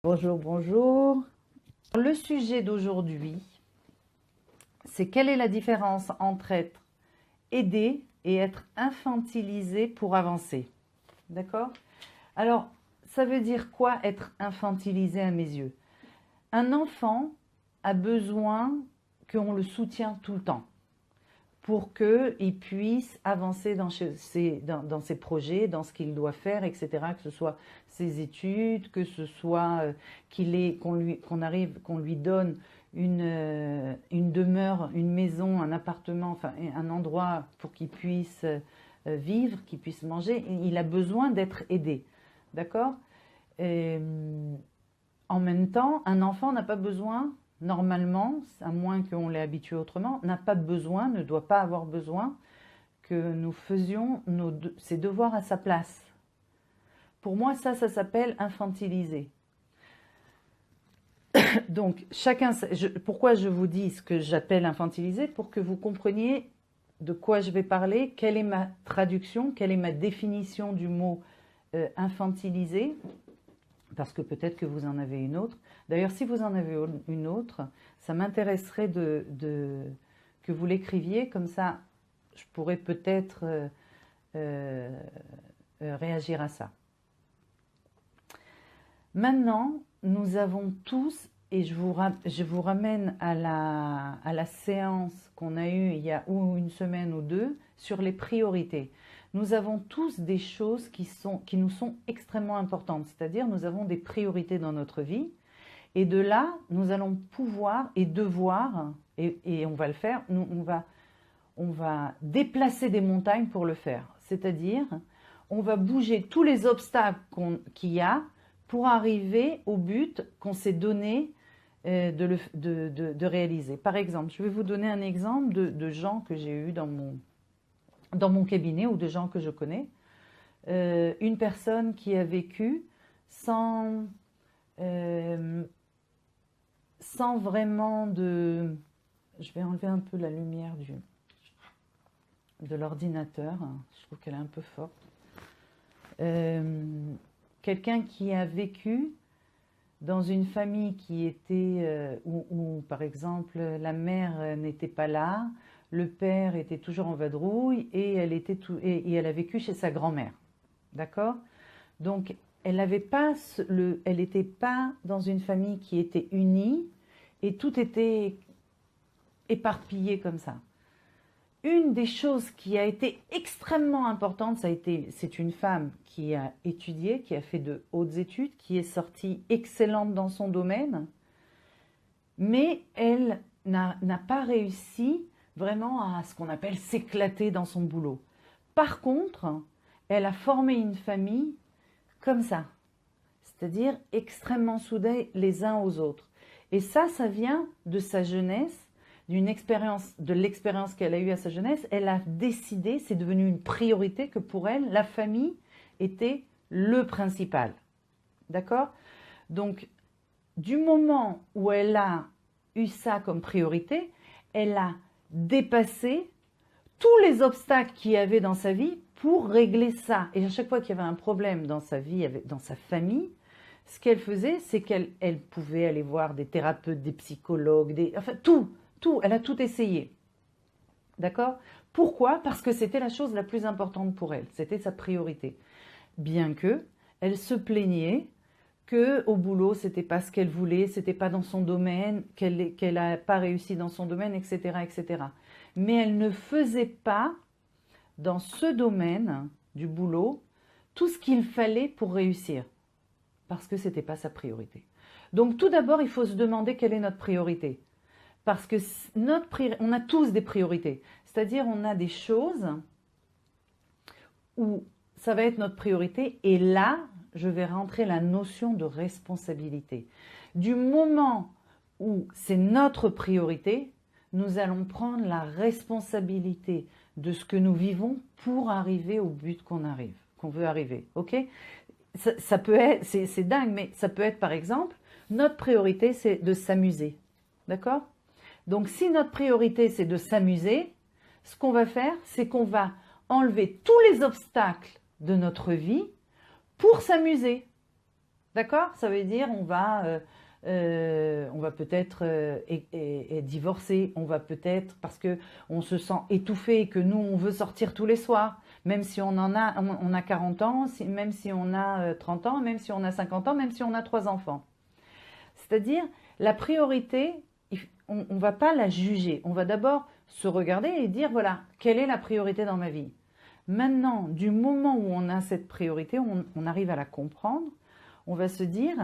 Bonjour, bonjour. Le sujet d'aujourd'hui, c'est quelle est la différence entre être aidé et être infantilisé pour avancer. D'accord? Alors, ça veut dire quoi être infantilisé à mes yeux? Un enfant a besoin qu'on le soutienne tout le temps pour qu'il puisse avancer dans ses projets, dans ce qu'il doit faire, etc. Que ce soit ses études, que ce soit qu'on lui donne une demeure, une maison, un appartement, enfin un endroit pour qu'il puisse vivre, qu'il puisse manger. Il a besoin d'être aidé, d'accord? En même temps, un enfant n'a pas besoin, normalement, à moins qu'on l'ait habitué autrement, n'a pas besoin, ne doit pas avoir besoin que nous faisions ses devoirs à sa place. Pour moi, ça s'appelle infantiliser. Donc, pourquoi je vous dis ce que j'appelle infantiliser? Pour que vous compreniez de quoi je vais parler, quelle est ma traduction, quelle est ma définition du mot infantiliser, parce que peut-être que vous en avez une autre. D'ailleurs, si vous en avez une autre, ça m'intéresserait que vous l'écriviez, comme ça je pourrais peut-être réagir à ça. Maintenant, nous avons tous, et je vous ramène à la séance qu'on a eue il y a ou une semaine ou deux, sur les priorités. Nous avons tous des choses qui nous sont extrêmement importantes, c'est-à-dire nous avons des priorités dans notre vie, et de là, nous allons pouvoir et devoir, et on va le faire, on va déplacer des montagnes pour le faire, c'est-à-dire on va bouger tous les obstacles qu'il y a pour arriver au but qu'on s'est donné de réaliser. Par exemple, je vais vous donner un exemple de gens que j'ai eus dans mon cabinet ou de gens que je connais. Une personne qui a vécu sans vraiment de... Je vais enlever un peu la lumière de l'ordinateur. Je trouve qu'elle est un peu forte. Quelqu'un qui a vécu dans une famille qui était où, par exemple, la mère n'était pas là, le père était toujours en vadrouille et elle a vécu chez sa grand-mère. D'accord? Donc, elle n'était pas dans une famille qui était unie et tout était éparpillé comme ça. Une des choses qui a été extrêmement importante, c'est une femme qui a étudié, qui a fait de hautes études, qui est sortie excellente dans son domaine, mais elle n'a pas réussi vraiment à ce qu'on appelle s'éclater dans son boulot. Par contre, elle a formé une famille comme ça, c'est-à-dire extrêmement soudés les uns aux autres. Et ça vient de sa jeunesse, de l'expérience qu'elle a eue à sa jeunesse. Elle a décidé, c'est devenu une priorité, que pour elle, la famille était le principal. D'accord? Donc, du moment où elle a eu ça comme priorité, elle a dépassé tous les obstacles qu'il y avait dans sa vie pour régler ça. Et à chaque fois qu'il y avait un problème dans sa vie, dans sa famille, ce qu'elle faisait, c'est qu'elle pouvait aller voir des thérapeutes, des psychologues, enfin tout, elle a tout essayé. D'accord? Pourquoi? Parce que c'était la chose la plus importante pour elle, c'était sa priorité. Bien que elle se plaignait qu'au boulot, c'était pas ce qu'elle voulait, c'était pas dans son domaine, qu'elle n'a pas réussi dans son domaine, etc., etc. Mais elle ne faisait pas dans ce domaine du boulot tout ce qu'il fallait pour réussir, parce que c'était pas sa priorité. Donc tout d'abord, il faut se demander quelle est notre priorité. Parce que on a tous des priorités. C'est-à-dire, on a des choses où ça va être notre priorité. Et là, je vais rentrer la notion de responsabilité. Du moment où c'est notre priorité, nous allons prendre la responsabilité de ce que nous vivons pour arriver au but qu'on veut arriver. Ok? Ça peut être, c'est dingue, mais ça peut être par exemple, notre priorité, c'est de s'amuser. D'accord? Donc, si notre priorité, c'est de s'amuser, ce qu'on va faire, c'est qu'on va enlever tous les obstacles de notre vie pour s'amuser. D'accord? Ça veut dire on va peut-être divorcer, on va peut-être parce que on se sent étouffé et que nous on veut sortir tous les soirs, même si on a 40 ans, même si on a 30 ans, même si on a 50 ans, même si on a 3 enfants. C'est-à-dire la priorité, on ne va pas la juger, on va d'abord se regarder et dire voilà, quelle est la priorité dans ma vie? Maintenant, du moment où on a cette priorité, on arrive à la comprendre, on va se dire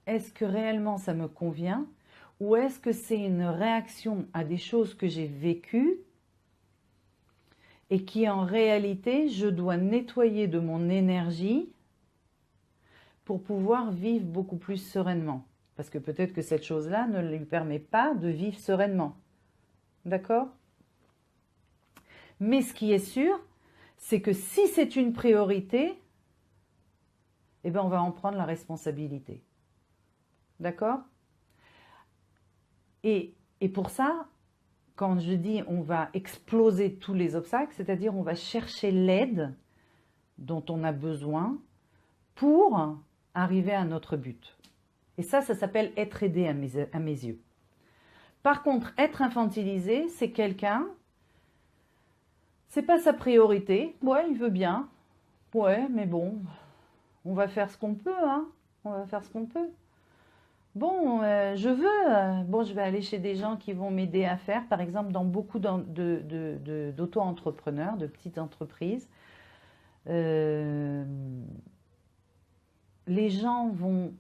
est-ce que réellement ça me convient ou est-ce que c'est une réaction à des choses que j'ai vécues et qui en réalité je dois nettoyer de mon énergie pour pouvoir vivre beaucoup plus sereinement. Parce que peut-être que cette chose-là ne lui permet pas de vivre sereinement. D'accord? Mais ce qui est sûr, c'est que si c'est une priorité, eh bien on va en prendre la responsabilité. D'accord? Et pour ça, quand je dis on va exploser tous les obstacles, c'est-à-dire on va chercher l'aide dont on a besoin pour arriver à notre but. Et ça s'appelle être aidé à mes yeux. Par contre, être infantilisé, c'est quelqu'un, c'est pas sa priorité. Ouais, il veut bien. Ouais, mais bon, on va faire ce qu'on peut, hein. On va faire ce qu'on peut. Bon, je vais aller chez des gens qui vont m'aider à faire, par exemple, dans beaucoup d'auto-entrepreneurs, de petites entreprises, euh, les gens vont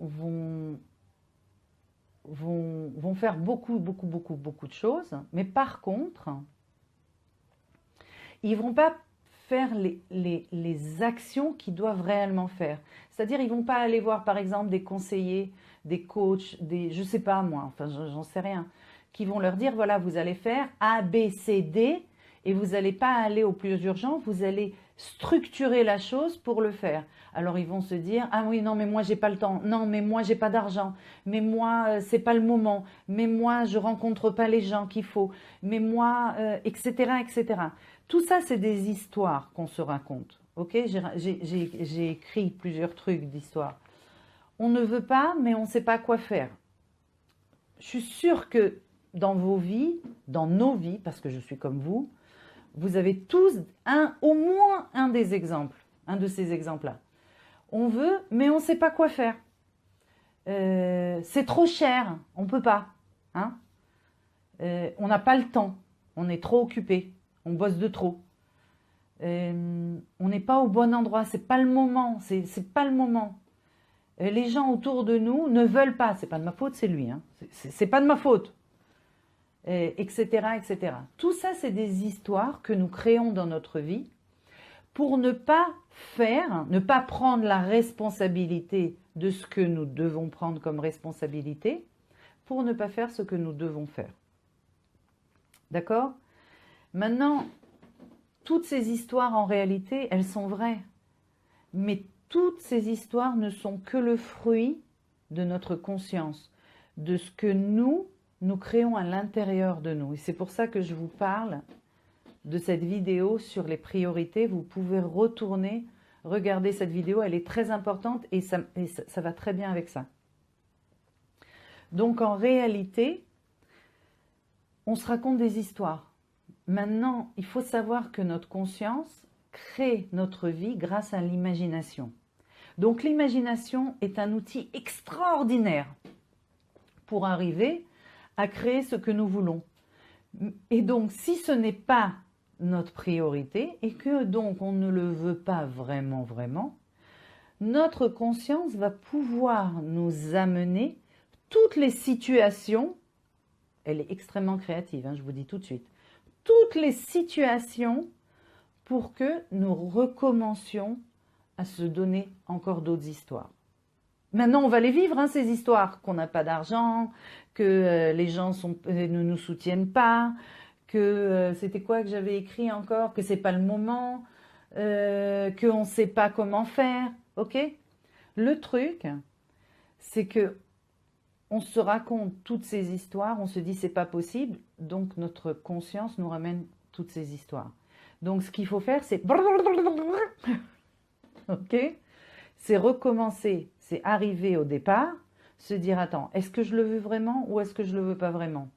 faire beaucoup de choses, mais par contre, ils vont pas faire les actions qu'ils doivent réellement faire. C'est-à-dire, ils vont pas aller voir, par exemple, des conseillers, des coachs, je sais pas moi, enfin, j'en sais rien, qui vont leur dire, voilà, vous allez faire A, B, C, D, et vous n'allez pas aller au plus urgent, vous allez structurer la chose pour le faire. Alors ils vont se dire, ah oui, non, mais moi j'ai pas le temps, non, mais moi j'ai pas d'argent, mais moi c'est pas le moment, mais moi je rencontre pas les gens qu'il faut, mais moi, etc., etc. Tout ça, c'est des histoires qu'on se raconte. Ok, j'ai écrit plusieurs trucs d'histoires. On ne veut pas, mais on ne sait pas quoi faire. Je suis sûre que dans vos vies, dans nos vies, parce que je suis comme vous avez tous au moins un des exemples, un de ces exemples-là. On veut, mais on ne sait pas quoi faire. C'est trop cher, on ne peut pas. Hein, on n'a pas le temps, on est trop occupé, on bosse de trop. On n'est pas au bon endroit, c'est pas le moment, c'est pas le moment. Les gens autour de nous ne veulent pas, c'est pas de ma faute, c'est lui, hein. C'est pas de ma faute, etc., etc. Tout ça, c'est des histoires que nous créons dans notre vie pour ne pas faire, ne pas prendre la responsabilité de ce que nous devons prendre comme responsabilité, pour ne pas faire ce que nous devons faire. D'accord? Maintenant, toutes ces histoires, en réalité, elles sont vraies. Mais toutes ces histoires ne sont que le fruit de notre conscience, de ce que nous créons à l'intérieur de nous. Et c'est pour ça que je vous parle de cette vidéo sur les priorités. Vous pouvez retourner, regarder cette vidéo, elle est très importante et ça va très bien avec ça. Donc en réalité, on se raconte des histoires. Maintenant, il faut savoir que notre conscience crée notre vie grâce à l'imagination. Donc l'imagination est un outil extraordinaire pour arriver à créer ce que nous voulons. Et donc si ce n'est pas notre priorité et que donc on ne le veut pas vraiment, notre conscience va pouvoir nous amener toutes les situations, elle est extrêmement créative, hein, je vous dis tout de suite, toutes les situations pour que nous recommencions à se donner encore d'autres histoires. Maintenant, on va les vivre, hein, ces histoires, qu'on n'a pas d'argent, que les gens ne nous soutiennent pas, que c'était quoi que j'avais écrit encore, que c'est pas le moment, qu'on ne sait pas comment faire, ok? Le truc, c'est que on se raconte toutes ces histoires, on se dit c'est pas possible, donc notre conscience nous ramène toutes ces histoires. Donc, ce qu'il faut faire, c'est ok, c'est recommencer, c'est arriver au départ, se dire, attends, est-ce que je le veux vraiment ou est-ce que je le veux pas vraiment?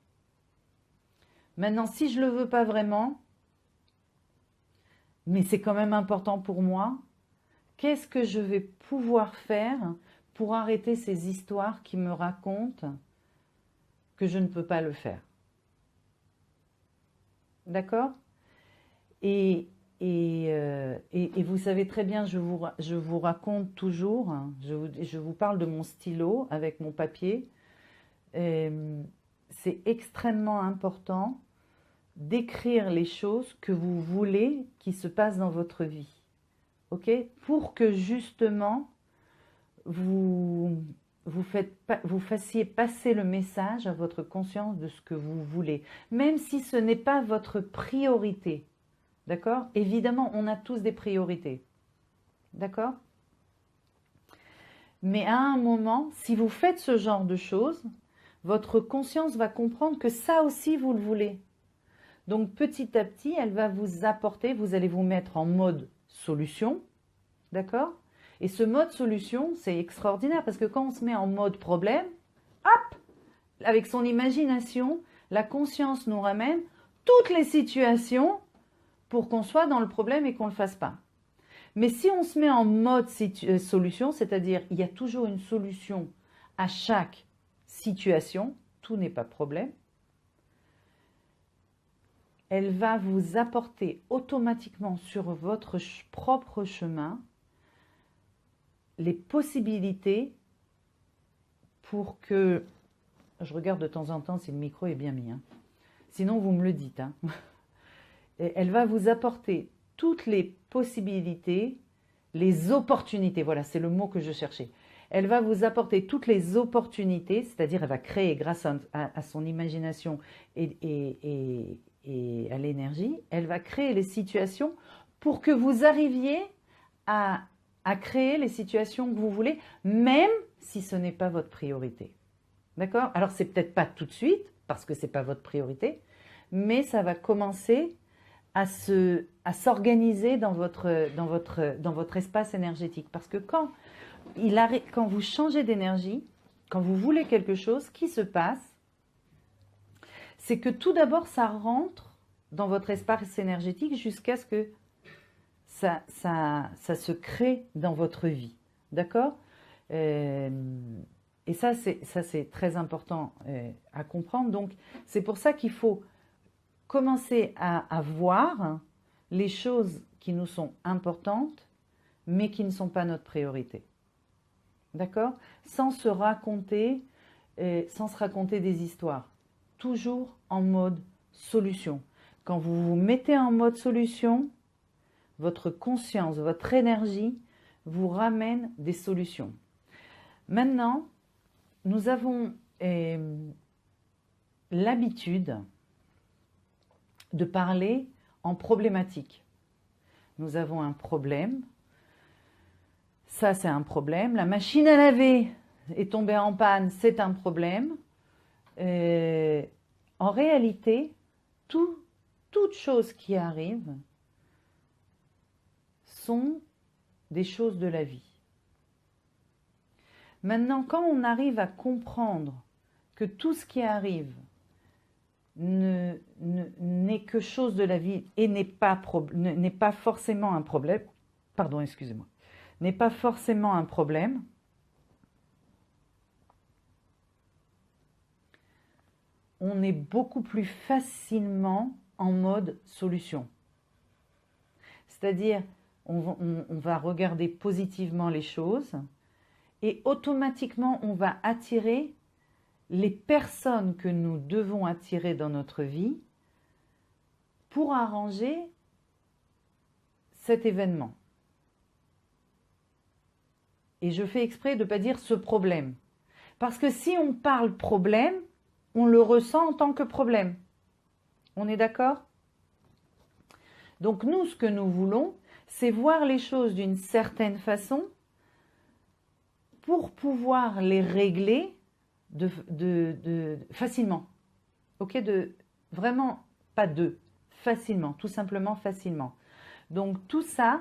Maintenant, si je le veux pas vraiment, mais c'est quand même important pour moi, qu'est-ce que je vais pouvoir faire pour arrêter ces histoires qui me racontent que je ne peux pas le faire? D'accord? Et vous savez très bien, je vous raconte toujours, hein, je vous parle de mon stylo avec mon papier. C'est extrêmement important d'écrire les choses que vous voulez qui se passent dans votre vie. Ok? Pour que justement vous fassiez passer le message à votre conscience de ce que vous voulez, même si ce n'est pas votre priorité. D'accord? Évidemment, on a tous des priorités. D'accord? Mais à un moment, si vous faites ce genre de choses, votre conscience va comprendre que ça aussi, vous le voulez. Donc, petit à petit, elle va vous apporter, vous allez vous mettre en mode solution. D'accord? Et ce mode solution, c'est extraordinaire parce que quand on se met en mode problème, hop, avec son imagination, la conscience nous ramène toutes les situations pour qu'on soit dans le problème et qu'on ne le fasse pas. Mais si on se met en mode solution, c'est-à-dire il y a toujours une solution à chaque situation, tout n'est pas problème, elle va vous apporter automatiquement sur votre propre chemin les possibilités pour que... Je regarde de temps en temps si le micro est bien mis. Hein. Sinon, vous me le dites. Hein. Et elle va vous apporter toutes les possibilités, les opportunités. Voilà, c'est le mot que je cherchais. Elle va vous apporter toutes les opportunités, c'est-à-dire elle va créer grâce à son imagination et à l'énergie, elle va créer les situations pour que vous arriviez à créer les situations que vous voulez, même si ce n'est pas votre priorité. D'accord? Alors, c'est peut-être pas tout de suite, parce que ce n'est pas votre priorité, mais ça va commencer à s'organiser dans votre espace énergétique. Parce que quand vous changez d'énergie, quand vous voulez quelque chose, ce qui se passe, c'est que tout d'abord, ça rentre dans votre espace énergétique jusqu'à ce que ça se crée dans votre vie. D'accord? Et ça, c'est très important à comprendre. Donc, c'est pour ça qu'il faut commencer à voir les choses qui nous sont importantes, mais qui ne sont pas notre priorité. D'accord? Sans se raconter des histoires. Toujours en mode solution. Quand vous vous mettez en mode solution, votre conscience, votre énergie vous ramène des solutions. Maintenant, nous avons l'habitude de parler en problématique. Nous avons un problème. Ça, c'est un problème. La machine à laver est tombée en panne, c'est un problème. En réalité, toutes choses qui arrivent sont des choses de la vie. Maintenant, quand on arrive à comprendre que tout ce qui arrive n'est que chose de la vie et n'est pas forcément un problème, pardon, excusez-moi, n'est pas forcément un problème, on est beaucoup plus facilement en mode solution. C'est-à-dire, on va regarder positivement les choses et automatiquement, on va attirer les personnes que nous devons attirer dans notre vie pour arranger cet événement. Et je fais exprès de ne pas dire ce problème. Parce que si on parle problème, on le ressent en tant que problème. On est d'accord? Donc nous, ce que nous voulons, c'est voir les choses d'une certaine façon pour pouvoir les régler facilement. Ok, vraiment, pas facilement, tout simplement facilement. Donc tout ça,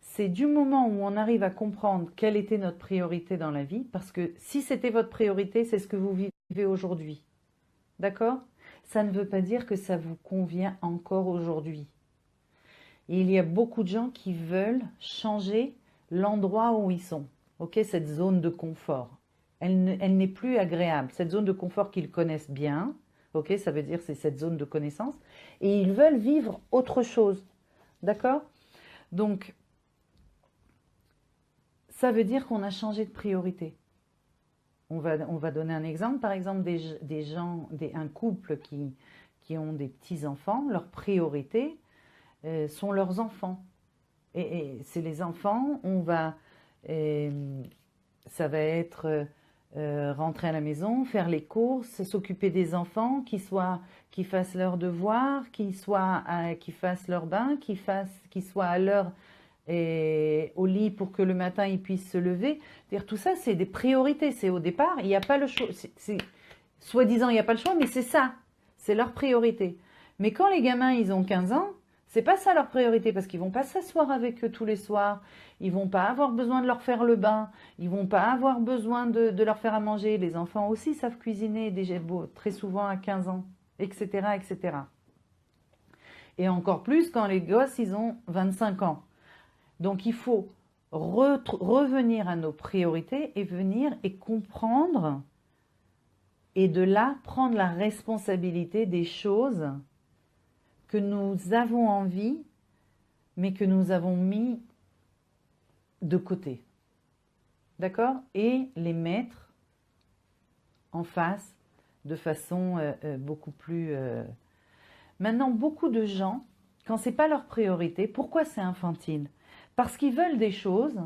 c'est du moment où on arrive à comprendre quelle était notre priorité dans la vie, parce que si c'était votre priorité, c'est ce que vous vivez aujourd'hui. D'accord? Ça ne veut pas dire que ça vous convient encore aujourd'hui. Et il y a beaucoup de gens qui veulent changer l'endroit où ils sont. Ok, cette zone de confort. Elle n'est plus agréable. Cette zone de confort qu'ils connaissent bien, ok, ça veut dire c'est cette zone de connaissance, et ils veulent vivre autre chose. D'accord? Donc, ça veut dire qu'on a changé de priorité. On va donner un exemple. Par exemple, un couple qui ont des petits-enfants, leur priorité sont leurs enfants. Et c'est les enfants, ça va être rentrer à la maison, faire les courses, s'occuper des enfants, qu'ils fassent leurs devoirs, qu'ils fassent leur bain, qu'ils soient à l'heure au lit pour que le matin ils puissent se lever. Dire tout ça, c'est des priorités. C'est au départ, il n'y a pas le choix. Soi-disant, il n'y a pas le choix, mais c'est ça. C'est leur priorité. Mais quand les gamins, ils ont 15 ans, c'est pas ça leur priorité, parce qu'ils vont pas s'asseoir avec eux tous les soirs, ils vont pas avoir besoin de leur faire le bain, ils vont pas avoir besoin de leur faire à manger. Les enfants aussi savent cuisiner déjà très souvent à 15 ans, etc., etc. Et encore plus quand les gosses, ils ont 25 ans. Donc il faut revenir à nos priorités et venir et comprendre, et de là prendre la responsabilité des choses que nous avons envie, mais que nous avons mis de côté. D'accord? Et les mettre en face de façon beaucoup plus... Maintenant, beaucoup de gens, quand ce n'est pas leur priorité, pourquoi c'est infantile? Parce qu'ils veulent des choses,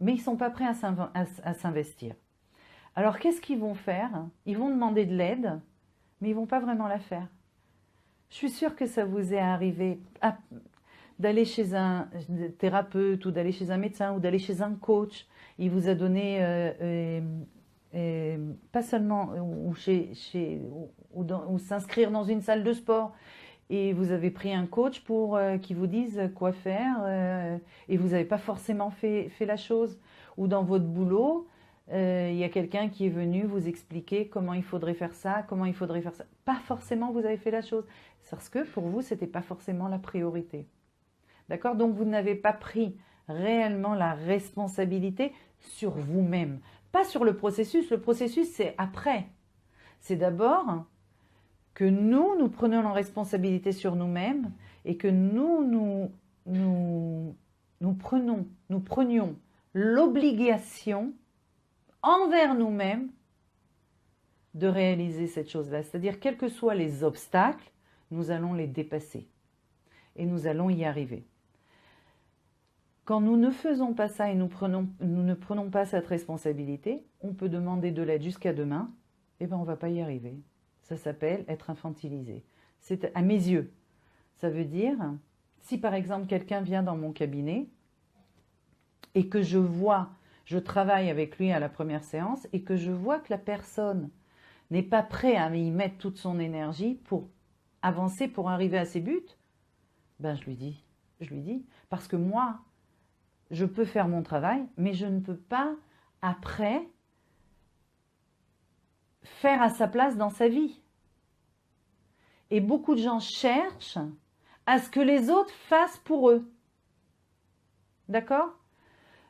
mais ils ne sont pas prêts à s'investir. Alors, qu'est-ce qu'ils vont faire? Ils vont demander de l'aide, mais ils ne vont pas vraiment la faire. Je suis sûre que ça vous est arrivé d'aller chez un thérapeute ou d'aller chez un médecin ou d'aller chez un coach. Il vous a donné, pas seulement, ou s'inscrire dans une salle de sport. Et vous avez pris un coach pour qui vous dise quoi faire et vous n'avez pas forcément fait la chose. Ou dans votre boulot, il y a quelqu'un qui est venu vous expliquer comment il faudrait faire ça, comment il faudrait faire ça. Pas forcément vous avez fait la chose. Parce que pour vous, ce n'était pas forcément la priorité. D'accord? Donc vous n'avez pas pris réellement la responsabilité sur vous-même. Pas sur le processus. Le processus, c'est après. C'est d'abord que nous prenions la responsabilité sur nous-mêmes et que nous prenions l'obligation envers nous-mêmes de réaliser cette chose-là. C'est-à-dire, quels que soient les obstacles, nous allons les dépasser et nous allons y arriver. Quand nous ne faisons pas ça et nous ne prenons pas cette responsabilité, on peut demander de l'aide jusqu'à demain, et on ne va pas y arriver. Ça s'appelle être infantilisé. C'est à mes yeux. Ça veut dire, si par exemple quelqu'un vient dans mon cabinet et que je travaille avec lui à la première séance et que je vois que la personne n'est pas prête à y mettre toute son énergie pour avancer, pour arriver à ses buts, je lui dis, parce que moi, je peux faire mon travail, mais je ne peux pas après faire à sa place dans sa vie. Et beaucoup de gens cherchent à ce que les autres fassent pour eux. D'accord?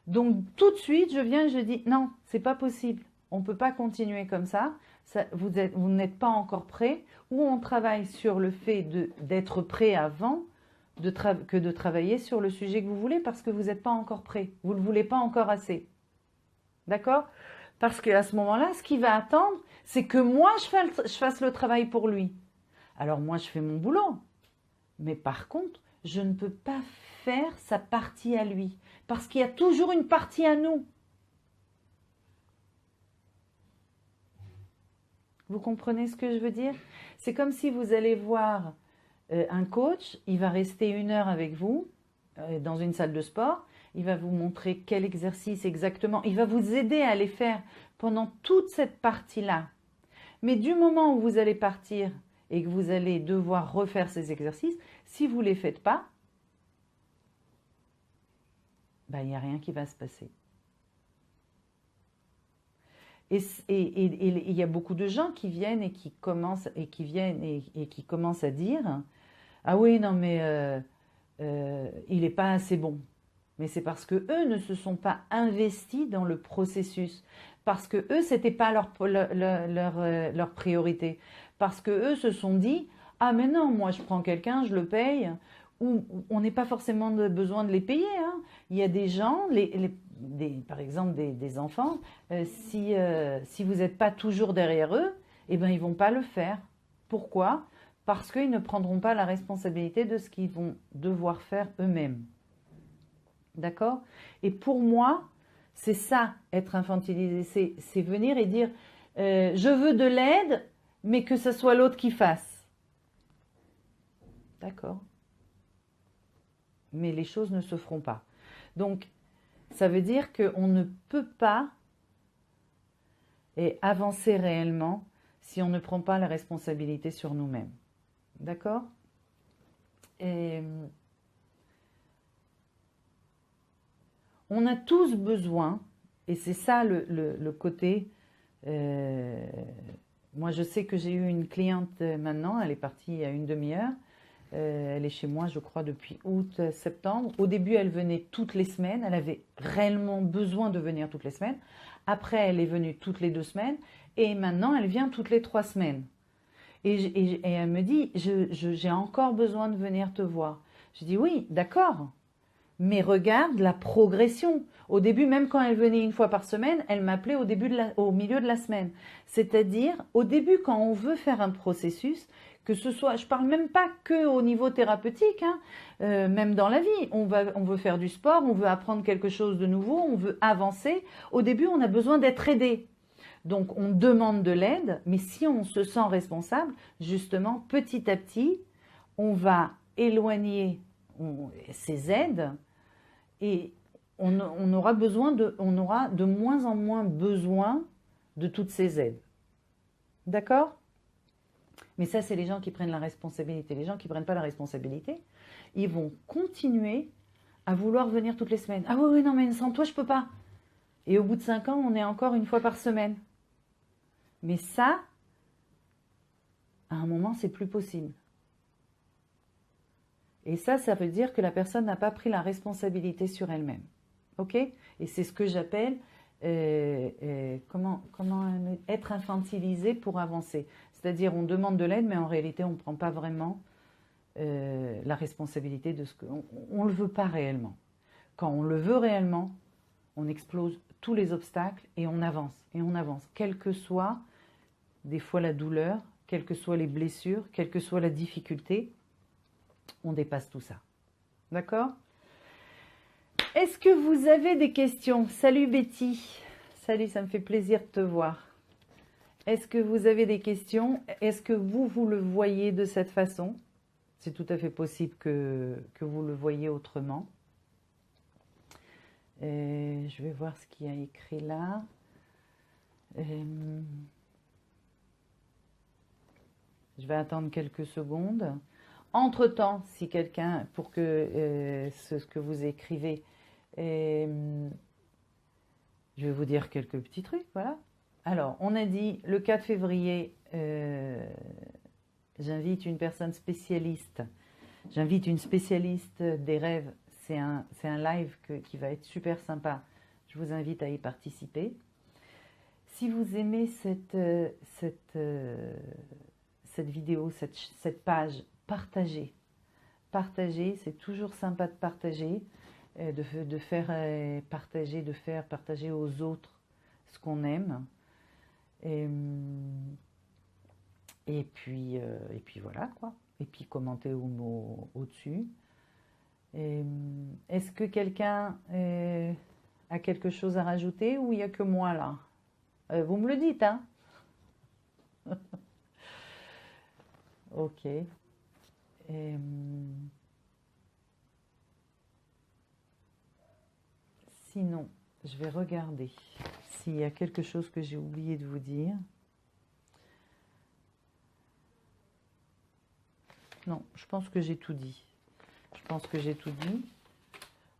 Donc tout de suite, je viens et je dis non, c'est pas possible. On ne peut pas continuer comme ça. Vous n'êtes pas encore prêt. Ou on travaille sur le fait d'être prêt avant que de travailler sur le sujet que vous voulez parce que vous n'êtes pas encore prêt. Vous ne le voulez pas encore assez. D'accord? Parce qu'à ce moment-là, ce qu'il va attendre, c'est que moi, je fasse le travail pour lui. Alors moi, je fais mon boulot. Mais par contre, je ne peux pas faire sa partie à lui. Parce qu'il y a toujours une partie à nous. Vous comprenez ce que je veux dire? C'est comme si vous allez voir un coach, il va rester 1 heure avec vous dans une salle de sport, il va vous montrer quel exercice exactement, il va vous aider à les faire pendant toute cette partie-là. Mais du moment où vous allez partir et que vous allez devoir refaire ces exercices, Si vous ne les faites pas, ben, il n'y a rien qui va se passer. Et il y a beaucoup de gens qui viennent et qui commencent à dire, ah oui, non, mais il n'est pas assez bon. Mais c'est parce que eux ne se sont pas investis dans le processus. Parce que eux, c'était pas leur priorité. Parce que eux se sont dit, ah mais non, moi je prends quelqu'un, je le paye. Ou on n'est pas forcément besoin de les payer, hein. Il y a des gens, par exemple des enfants, si vous n'êtes pas toujours derrière eux, eh ben ils vont pas le faire. Pourquoi? Parce qu'ils ne prendront pas la responsabilité de ce qu'ils vont devoir faire eux-mêmes. D'accord? Et pour moi, c'est ça, être infantilisé, c'est venir et dire, je veux de l'aide, mais que ce soit l'autre qui fasse. D'accord? Mais les choses ne se feront pas. Donc, ça veut dire qu'on ne peut pas avancer réellement si on ne prend pas la responsabilité sur nous-mêmes. D'accord? Et on a tous besoin, et c'est ça le côté. Moi, je sais que j'ai eu une cliente maintenant, elle est partie il y a une demi-heure. Elle est chez moi, je crois, depuis août, septembre. Au début, elle venait toutes les semaines. Elle avait réellement besoin de venir toutes les semaines. Après, elle est venue toutes les 2 semaines. Et maintenant, elle vient toutes les 3 semaines. Et elle me dit, j'ai encore besoin de venir te voir. Je dis, oui, d'accord. Mais regarde la progression. Au début, même quand elle venait une fois par semaine, elle m'appelait au milieu de la semaine. C'est-à-dire, au début, quand on veut faire un processus, que ce soit, je parle même pas que au niveau thérapeutique, hein, même dans la vie, on veut faire du sport, on veut apprendre quelque chose de nouveau, on veut avancer. Au début, on a besoin d'être aidé. Donc, on demande de l'aide, mais si on se sent responsable, justement, petit à petit, on va éloigner ces aides et on aura de moins en moins besoin de toutes ces aides. D'accord? Mais ça, c'est les gens qui prennent la responsabilité. Les gens qui ne prennent pas la responsabilité, ils vont continuer à vouloir venir toutes les semaines. Ah oui, non, mais sans toi, je ne peux pas. Et au bout de 5 ans, on est encore une fois par semaine. Mais ça, à un moment, c'est plus possible. Et ça veut dire que la personne n'a pas pris la responsabilité sur elle-même. Ok? Et c'est ce que j'appelle comment être infantilisé pour avancer. C'est-à-dire, on demande de l'aide, mais en réalité, on ne prend pas vraiment la responsabilité de ce qu'on ne le veut pas réellement. Quand on le veut réellement, on explose tous les obstacles et on avance, quelle que soit des fois la douleur, quelles que soient les blessures, quelle que soit la difficulté, on dépasse tout ça. D'accord? Est-ce que vous avez des questions? Salut Betty. Salut, ça me fait plaisir de te voir. Est-ce que vous avez des questions? Est-ce que vous le voyez de cette façon? C'est tout à fait possible que vous le voyez autrement. Je vais voir ce qu'il y a écrit là. Je vais attendre quelques secondes. Entre-temps, si quelqu'un, pour que ce que vous écrivez, je vais vous dire quelques petits trucs, voilà. Alors, on a dit le 4 février, j'invite une personne spécialiste. J'invite une spécialiste des rêves. C'est un live qui va être super sympa. Je vous invite à y participer. Si vous aimez cette vidéo, cette page, partagez. Partagez, c'est toujours sympa de partager, de faire partager aux autres ce qu'on aime. Et puis voilà quoi. Et puis commentez au-dessus. Est-ce que quelqu'un a quelque chose à rajouter ou il n'y a que moi là? Vous me le dites, hein? Ok. Sinon, je vais regarder s'il y a quelque chose que j'ai oublié de vous dire. Non, je pense que j'ai tout dit. Je pense que j'ai tout dit.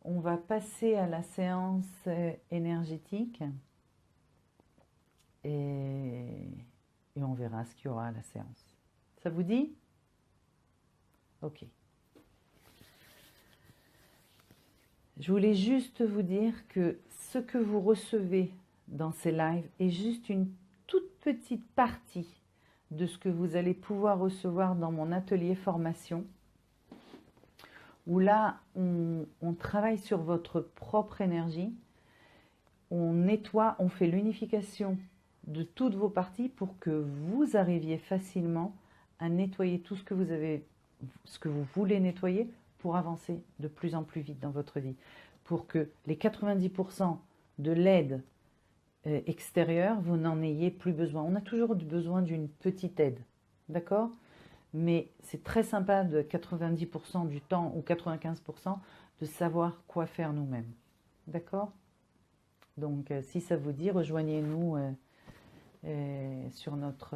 On va passer à la séance énergétique et, et on verra ce qu'il y aura à la séance. Ça vous dit? Ok. Je voulais juste vous dire que ce que vous recevez dans ces lives est juste une toute petite partie de ce que vous allez pouvoir recevoir dans mon atelier formation, où là, on travaille sur votre propre énergie, on nettoie, on fait l'unification de toutes vos parties pour que vous arriviez facilement à nettoyer tout ce que vous avez, ce que vous voulez nettoyer pour avancer de plus en plus vite dans votre vie, pour que les 90% de l'aide extérieure, vous n'en ayez plus besoin. On a toujours besoin d'une petite aide, d'accord? Mais c'est très sympa de 90% du temps ou 95% de savoir quoi faire nous-mêmes, d'accord? Donc, si ça vous dit, rejoignez-nous sur notre,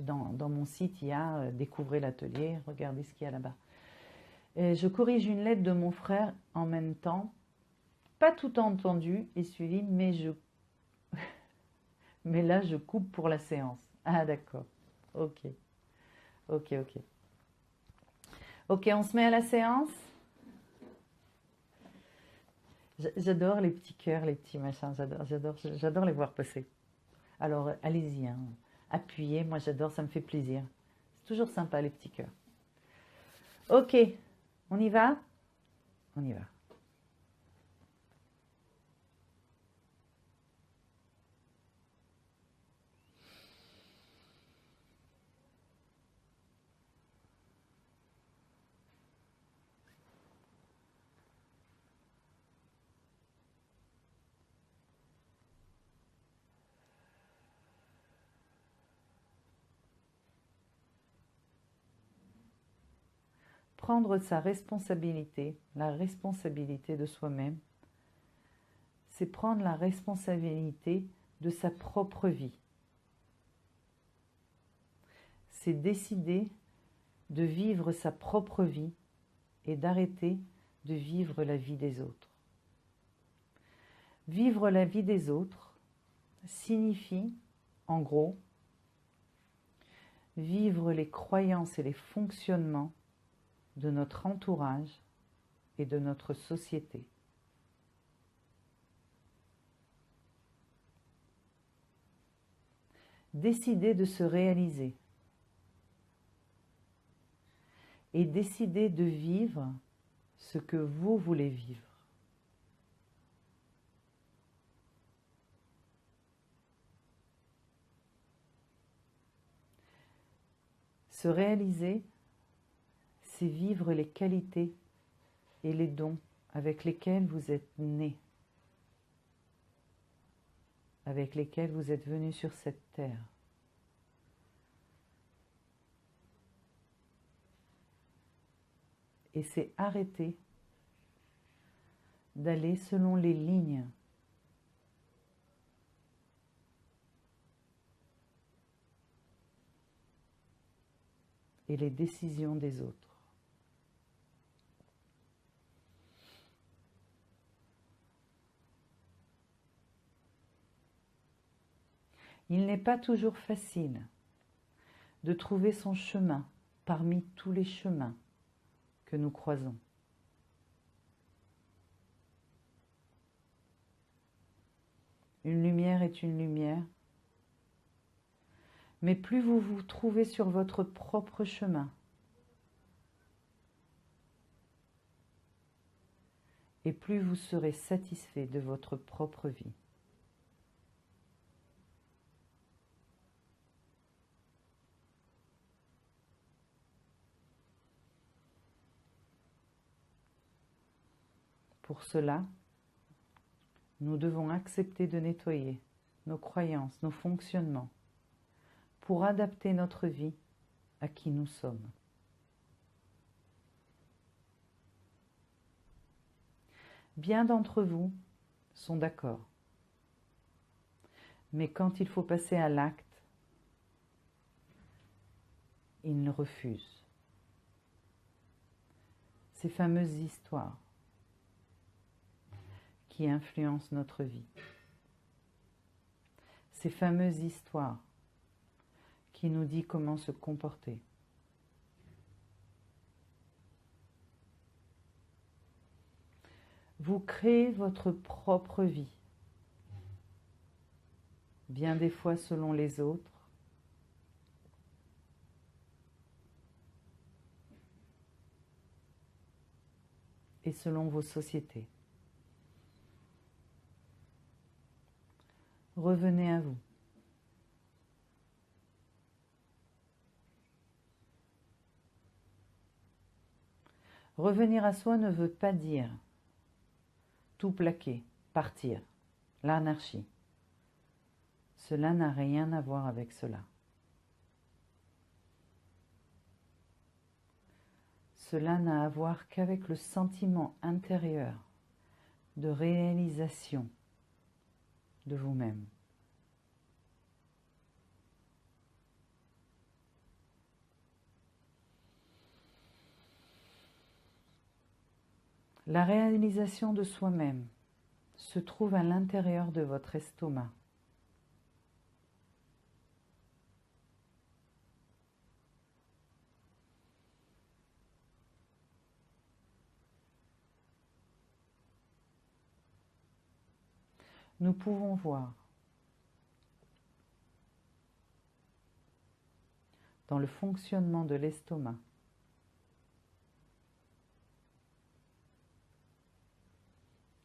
dans mon site, il y a Découvrez l'atelier, regardez ce qu'il y a là-bas. Je corrige une lettre de mon frère en même temps, pas tout entendu et suivi, mais là je coupe pour la séance. Ah d'accord, ok, ok. Ok, on se met à la séance. J'adore les petits cœurs, les petits machins, j'adore les voir passer. Alors allez-y, hein. Appuyez, moi j'adore, ça me fait plaisir. C'est toujours sympa les petits cœurs. Ok, on y va? On y va. Prendre sa responsabilité, la responsabilité de soi-même, c'est prendre la responsabilité de sa propre vie. C'est décider de vivre sa propre vie et d'arrêter de vivre la vie des autres. Vivre la vie des autres signifie, en gros, vivre les croyances et les fonctionnements de notre entourage et de notre société. Décider de se réaliser et décider de vivre ce que vous voulez vivre. Se réaliser, c'est vivre les qualités et les dons avec lesquels vous êtes né, avec lesquels vous êtes venu sur cette terre. Et c'est arrêter d'aller selon les lignes et les décisions des autres. Il n'est pas toujours facile de trouver son chemin parmi tous les chemins que nous croisons. Une lumière est une lumière, mais plus vous vous trouvez sur votre propre chemin, et plus vous serez satisfait de votre propre vie. Pour cela, nous devons accepter de nettoyer nos croyances, nos fonctionnements, pour adapter notre vie à qui nous sommes. Bien d'entre vous sont d'accord, mais quand il faut passer à l'acte, ils refusent. ces fameuses histoires qui influencent notre vie, ces fameuses histoires qui nous disent comment se comporter. Vous créez votre propre vie, bien des fois selon les autres, et selon vos sociétés. Revenez à vous. Revenir à soi ne veut pas dire tout plaquer, partir, l'anarchie. Cela n'a rien à voir avec cela. Cela n'a à voir qu'avec le sentiment intérieur de réalisation de vous-même. La réalisation de soi-même se trouve à l'intérieur de votre estomac. Nous pouvons voir dans le fonctionnement de l'estomac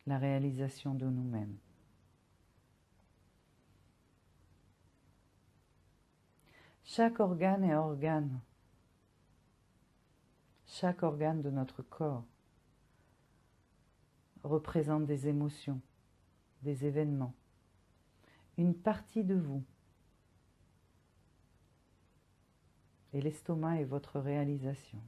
la réalisation de nous-mêmes. Chaque organe de notre corps représente des émotions, des événements, une partie de vous. Et l'estomac est votre réalisation.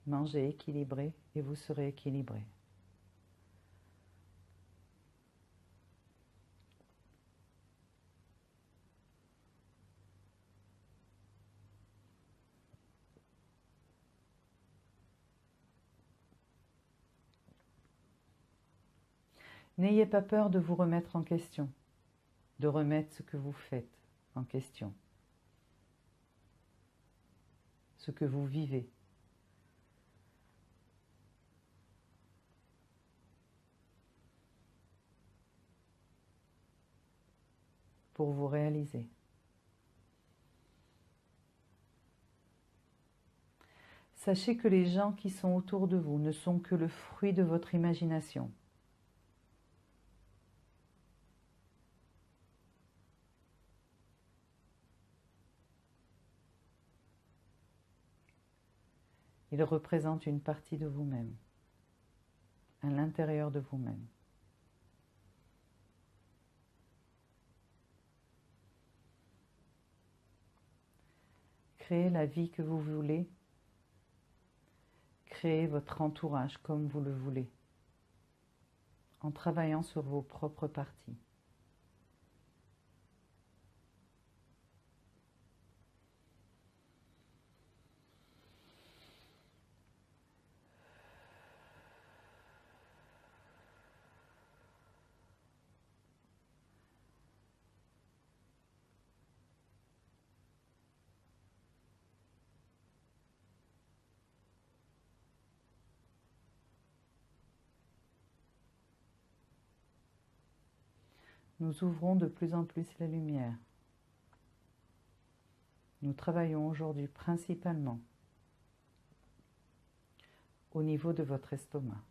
Mangez équilibré et vous serez équilibré. N'ayez pas peur de vous remettre en question, de remettre ce que vous faites en question, ce que vous vivez. Pour vous réaliser. Sachez que les gens qui sont autour de vous ne sont que le fruit de votre imagination. Ils représentent une partie de vous-même, à l'intérieur de vous-même. Créez la vie que vous voulez. Créez votre entourage comme vous le voulez, en travaillant sur vos propres parties. Nous ouvrons de plus en plus la lumière. Nous travaillons aujourd'hui principalement au niveau de votre estomac.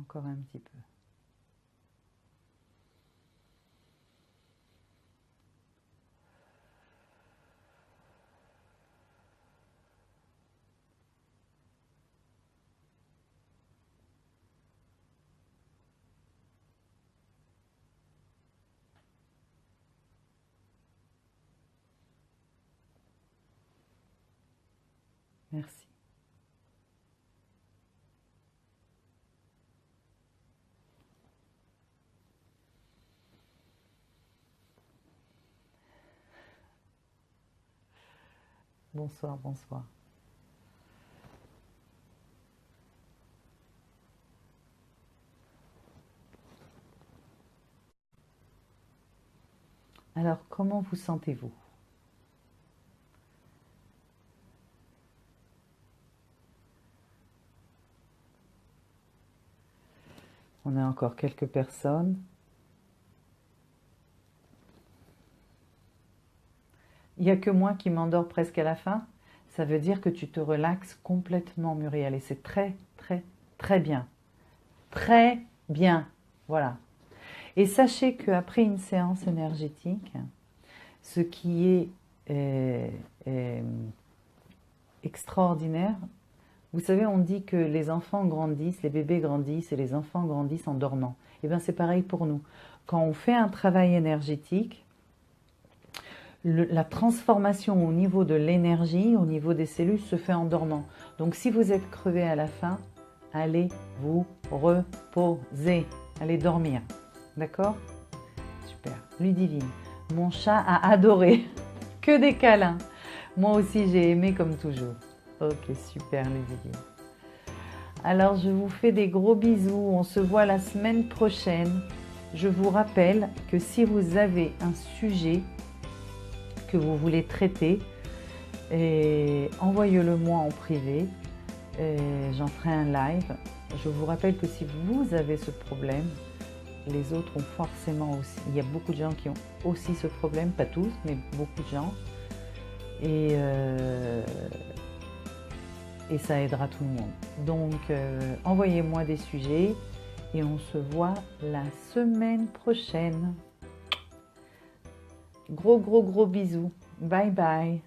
Encore un petit peu. Merci. Bonsoir, bonsoir. Alors, comment vous sentez-vous? On a encore quelques personnes. Il n'y a que moi qui m'endors presque à la fin. Ça veut dire que tu te relaxes complètement, Muriel. Et c'est très, très, très bien. Très bien. Voilà. Et sachez qu'après une séance énergétique, ce qui est euh, extraordinaire, vous savez, on dit que les enfants grandissent, les bébés grandissent et les enfants grandissent en dormant. Et bien c'est pareil pour nous. Quand on fait un travail énergétique, la transformation au niveau de l'énergie, au niveau des cellules, se fait en dormant. Donc si vous êtes crevé à la fin, allez vous reposer, allez dormir. D'accord? Super. Ludivine, mon chat a adoré. Que des câlins. Moi aussi j'ai aimé comme toujours. Ok, super Ludivine. Alors je vous fais des gros bisous. On se voit la semaine prochaine. Je vous rappelle que si vous avez un sujet que vous voulez traiter, envoyez-le moi en privé. J'en ferai un live. Je vous rappelle que si vous avez ce problème, les autres ont forcément aussi. Il y a beaucoup de gens qui ont aussi ce problème, pas tous, mais beaucoup de gens. Et ça aidera tout le monde. Donc, envoyez-moi des sujets et on se voit la semaine prochaine. Gros, gros, gros bisous. Bye bye.